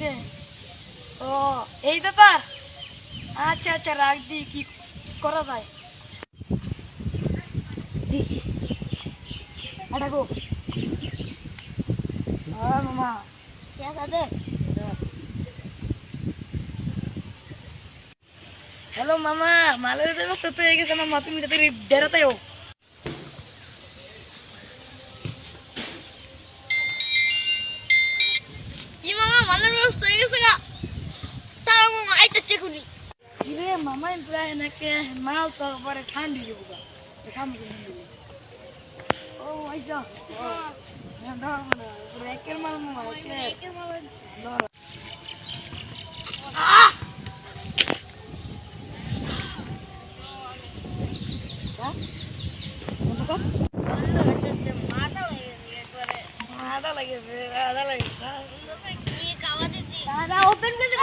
হয়েছে। ও এই ব্যাপার, আচ্ছা আচ্ছা রাখ দি, কি করা যায় দি এটা গো। মামা হ্যালো মামা, মালের ব্যবস্থা তো হয়ে গেছে মামা, তুমি তাদের ডেরাতেও। কি মামা মালের ব্যবস্থা হয়ে গেছে গা? তার মামা আইতেছে খুনি। কিরে মামা প্রায় নাকি মাল তো পরে ঠান্ডি যাবো গা, খাম ও আইসা ধর মানে একের মাল মামা, একের ধর। আদা লাগে, আদা লাগে। কি খাওয়া দিচ্ছি? ওপেন করে